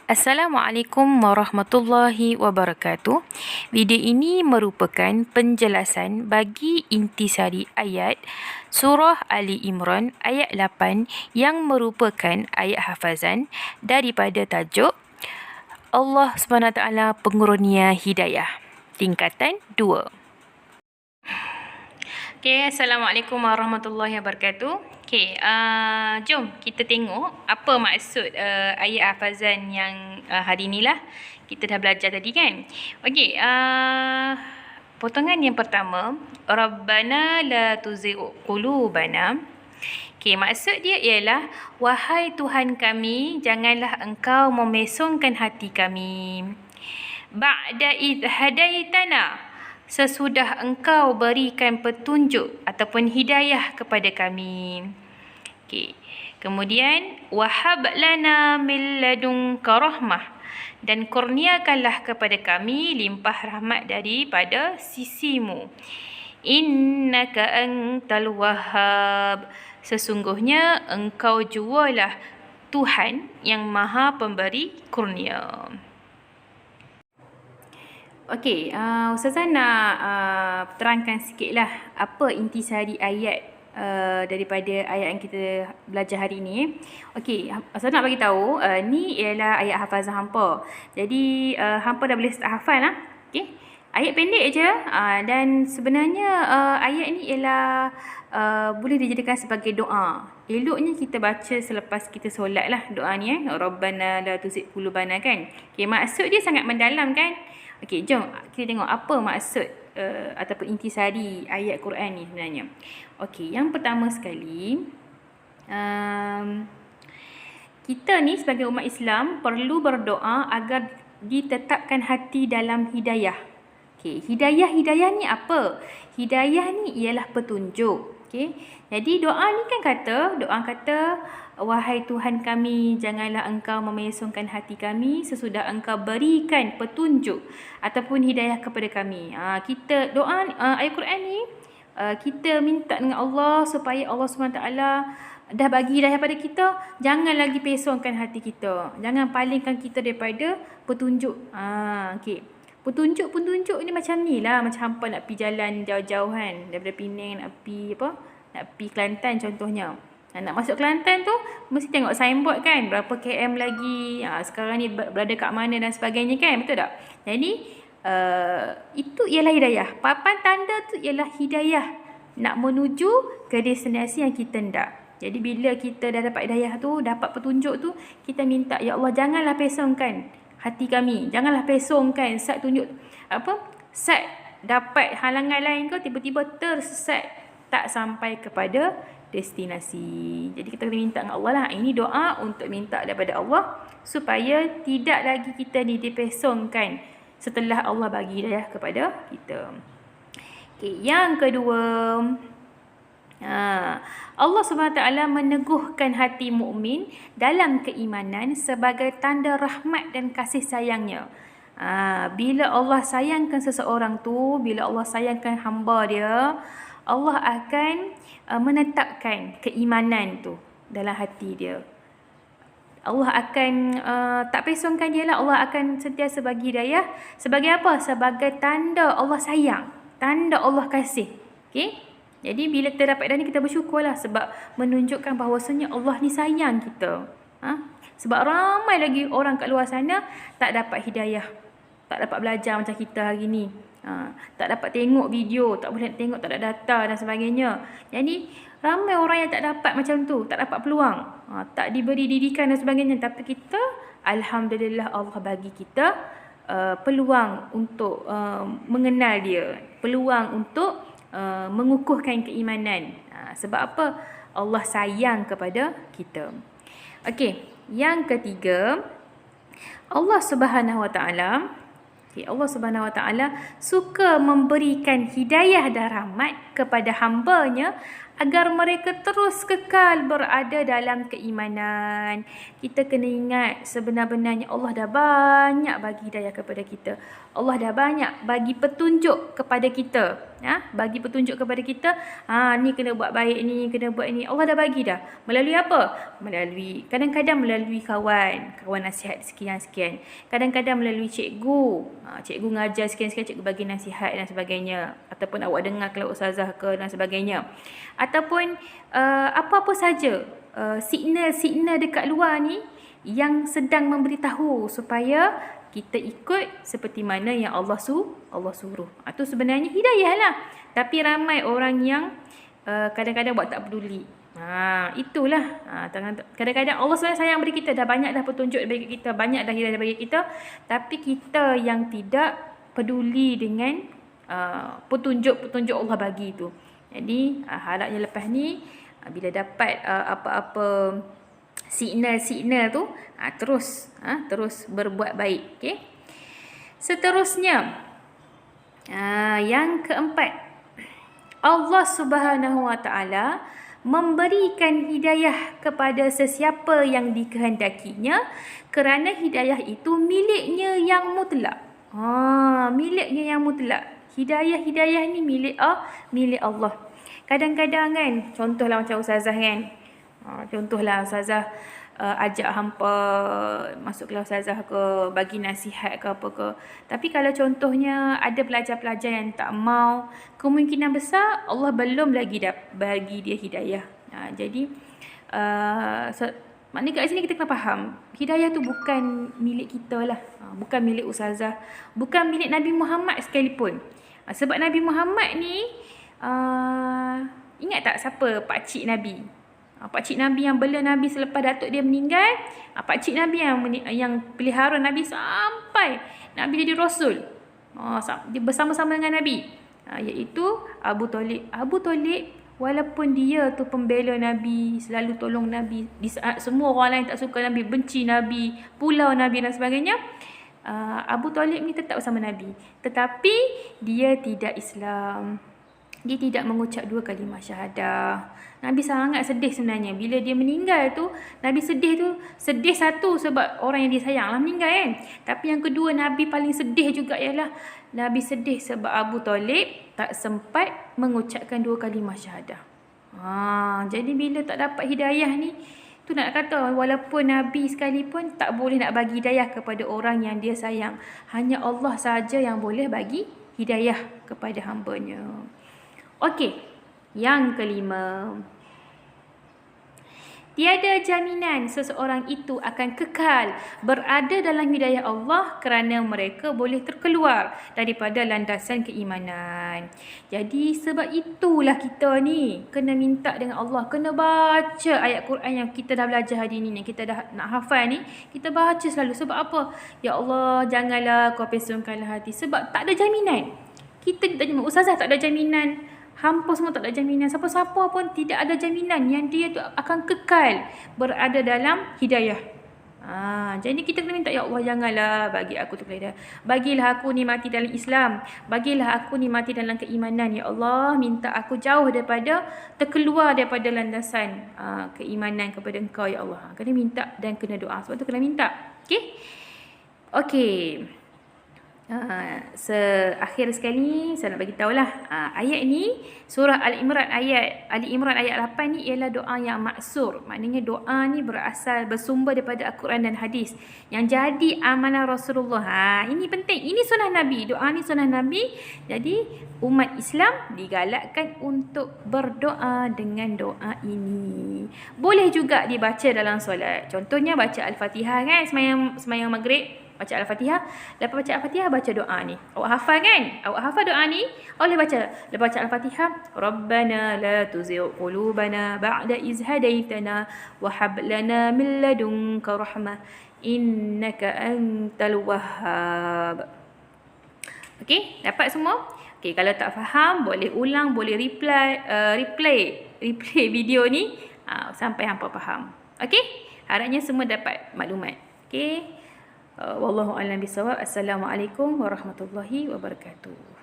Assalamualaikum warahmatullahi wabarakatuh. Video ini merupakan penjelasan bagi intisari ayat Surah Ali Imran ayat 8 yang merupakan ayat hafazan daripada tajuk Allah SWT Pengurnia Hidayah, tingkatan 2. Okay, Assalamualaikum warahmatullahi wabarakatuh. Okay, jom kita tengok apa maksud ayat hafazan yang hari ni lah. Kita dah belajar tadi kan. Okay, potongan yang pertama, Rabbana la tuzigh qulubana. Okay, maksud dia ialah, wahai Tuhan kami, janganlah engkau memesongkan hati kami. Ba'da idh hadaitana, sesudah engkau berikan petunjuk ataupun hidayah kepada kami. Okay. Kemudian, wahab lana min ladunka rahmah, dan kurniakanlah kepada kami limpah rahmat daripada sisimu. Innaka antal wahhab, sesungguhnya engkau jualah Tuhan yang maha pemberi kurnia. Okey, Ustazah nak terangkan sikitlah apa intisari ayat daripada ayat yang kita belajar hari ni. Okey, Ustazah nak bagi tahu ni ialah ayat hafazah hampa. Jadi hampa dah boleh start hafal lah. Okey. Ayat pendek je dan sebenarnya ayat ni ialah boleh dijadikan sebagai doa. Eloknya kita baca selepas kita solat lah doa ni Rabbana la tuzigh qulubana kan. Okey, maksud dia sangat mendalam kan. Okey, jom kita tengok apa maksud ataupun intisari ayat Quran ni sebenarnya. Okey, yang pertama sekali, kita ni sebagai umat Islam perlu berdoa agar ditetapkan hati dalam hidayah. Okey, hidayah ni apa? Hidayah ni ialah petunjuk. Okey, jadi doa ni kan doa kata, wahai Tuhan kami, janganlah engkau memesongkan hati kami sesudah engkau berikan petunjuk ataupun hidayah kepada kami. Kita doa ayat Quran ni, kita minta dengan Allah supaya Allah SWT dah bagi hidayah pada kita, jangan lagi pesongkan hati kita. Jangan palingkan kita daripada petunjuk. Okey. Petunjuk ni macam ni lah. Macam hampa nak pergi jalan jauh-jauh kan. Daripada Penang nak pergi nak pergi Kelantan contohnya. Nak masuk Kelantan tu, mesti tengok signboard kan. Berapa km lagi. Sekarang ni berada kat mana dan sebagainya kan. Betul tak? Jadi, itu ialah hidayah. Papan tanda tu ialah hidayah. Nak menuju ke destinasi yang kita hendak. Jadi, bila kita dah dapat hidayah tu, dapat petunjuk tu, kita minta, ya Allah, janganlah pesongkan hati kami. Janganlah pesongkan saat tunjuk saat dapat halangan lain kau tiba-tiba tersesat tak sampai kepada destinasi. Jadi kita kena minta dengan Allah lah. Ini doa untuk minta daripada Allah supaya tidak lagi kita ni dipesongkan setelah Allah bagi hidayah kepada kita. Okay, yang kedua, Allah SWT meneguhkan hati mukmin dalam keimanan sebagai tanda rahmat dan kasih sayangnya. Bila Allah sayangkan seseorang tu, bila Allah sayangkan hamba dia, Allah akan menetapkan keimanan tu dalam hati dia. Allah akan tak pesongkan dia lah. Allah akan sentiasa bagi hidayah. Sebagai apa? Sebagai tanda Allah sayang, tanda Allah kasih. Okey? Jadi bila terdapat hidayah ni, kita bersyukurlah sebab menunjukkan bahawasanya Allah ni sayang kita. Sebab ramai lagi orang kat luar sana tak dapat hidayah, tak dapat belajar macam kita hari ni. Tak dapat tengok video, tak boleh tengok, tak ada data dan sebagainya. Jadi ramai orang yang tak dapat macam tu, tak dapat peluang, tak diberi didikan dan sebagainya. Tapi kita, alhamdulillah, Allah bagi kita peluang untuk mengenal dia, peluang untuk mengukuhkan keimanan. Sebab apa? Allah sayang kepada kita. Okey, yang ketiga, Allah Subhanahu Wa Taala, Allah Subhanahu Wa Taala suka memberikan hidayah dan rahmat kepada hamba-Nya agar mereka terus kekal berada dalam keimanan. Kita kena ingat sebenar-benarnya Allah dah banyak bagi hidayah kepada kita. Allah dah banyak bagi petunjuk kepada kita. Bagi petunjuk kepada kita, ni kena buat baik ni, kena buat ni. Allah dah bagi dah. Melalui apa? Kadang-kadang melalui kawan nasihat sekian-sekian. Kadang-kadang melalui cikgu. Cikgu ngajar sekian-sekian, cikgu bagi nasihat dan sebagainya. Ataupun awak dengar kalau ustazah ke dan sebagainya. Ataupun apa-apa saja signal-signal dekat luar ni yang sedang memberitahu supaya kita ikut seperti mana yang Allah suruh. Itu sebenarnya hidayah lah. Tapi ramai orang yang kadang-kadang buat tak peduli. Itulah. Kadang-kadang Allah sebenarnya sayang bagi kita. Dah banyak dah petunjuk bagi kita. Banyak dah hidayah bagi kita. Tapi kita yang tidak peduli dengan petunjuk-petunjuk Allah bagi itu. Jadi harapnya lepas ni bila dapat apa-apa signal-signal tu terus berbuat baik. Okey. Seterusnya yang keempat, Allah Subhanahu Wa Taala memberikan hidayah kepada sesiapa yang dikehendakinya kerana hidayah itu miliknya yang mutlak. Miliknya yang mutlak. Hidayah ni milik Allah. Kadang-kadang kan, contohlah macam ustazah kan. Contohlah ustazah ajak hampa masuk kelas ustazah ke, bagi nasihat ke apa ke. Tapi kalau contohnya ada pelajar-pelajar yang tak mau, kemungkinan besar Allah belum lagi bagi dia hidayah. Jadi maknanya kat sini kita kena faham, hidayah tu bukan milik kita lah. Bukan milik ustazah, bukan milik Nabi Muhammad sekalipun. Sebab Nabi Muhammad ni ingat tak siapa pakcik Nabi? Pakcik Nabi yang bela Nabi selepas datuk dia meninggal. Pakcik Nabi yang pelihara Nabi sampai Nabi jadi Rasul. Dia bersama-sama dengan Nabi. Iaitu Abu Talib. Abu Talib walaupun dia tu pembela Nabi, selalu tolong Nabi di saat semua orang lain tak suka Nabi, benci Nabi, pulau Nabi dan sebagainya, Abu Talib ni tetap bersama Nabi. Tetapi dia tidak Islam. Dia tidak mengucap 2 kalimah syahadah. Nabi sangat sedih sebenarnya. Bila dia meninggal tu, Nabi sedih satu sebab orang yang dia sayang lah meninggal kan. Tapi yang kedua, Nabi paling sedih juga ialah Nabi sedih sebab Abu Talib tak sempat mengucapkan 2 kalimah syahadah. Jadi bila tak dapat hidayah ni, tu nak kata walaupun Nabi sekalipun tak boleh nak bagi hidayah kepada orang yang dia sayang. Hanya Allah saja yang boleh bagi hidayah kepada hambanya. Okey, yang kelima. Tiada jaminan seseorang itu akan kekal berada dalam hidayah Allah kerana mereka boleh terkeluar daripada landasan keimanan. Jadi sebab itulah kita ni kena minta dengan Allah, kena baca ayat Quran yang kita dah belajar hari ni, yang kita dah nak hafal ni, kita baca selalu. Sebab apa? Ya Allah, janganlah kau pesongkanlah hati. Sebab tak ada jaminan. Kita tak jaminan. Ustazah tak ada jaminan. Hampa semua tak ada jaminan. Siapa-siapa pun tidak ada jaminan yang dia tu akan kekal berada dalam hidayah. Jadi kita kena minta, ya Allah, janganlah bagi aku tu hidayah. Bagilah aku ni mati dalam Islam. Bagilah aku ni mati dalam keimanan. Ya Allah, minta aku jauh terkeluar daripada landasan keimanan kepada Engkau, ya Allah. Kena minta dan kena doa. Sebab tu kena minta. Okey. Akhir sekali saya nak bagi tahulah ayat ni, surah Ali Imran ayat 8 ni ialah doa yang maksur. Maknanya doa ni bersumber daripada Al-Quran dan hadis yang jadi amanah Rasulullah. Ini penting, ini sunnah Nabi, doa ni sunnah Nabi. Jadi umat Islam digalakkan untuk berdoa dengan doa ini. Boleh juga dibaca dalam solat. Contohnya baca Al-Fatihah kan, semayang maghrib, baca Al-Fatihah. Lepas baca Al-Fatihah, baca doa ni. Awak hafal kan? Awak hafal doa ni, boleh baca. Lepas baca Al-Fatihah, Rabbana la tuzigh qulubana ba'da iz hadaitana wa hab lana min ladunka rahmah innaka antal wahhab. Okey, dapat semua? Okey, kalau tak faham boleh ulang, boleh replay video ni sampai hampa faham. Okey? Harapnya semua dapat maklumat. Okey? Wallahu a'lam bishawab. Assalamualaikum warahmatullahi wabarakatuh.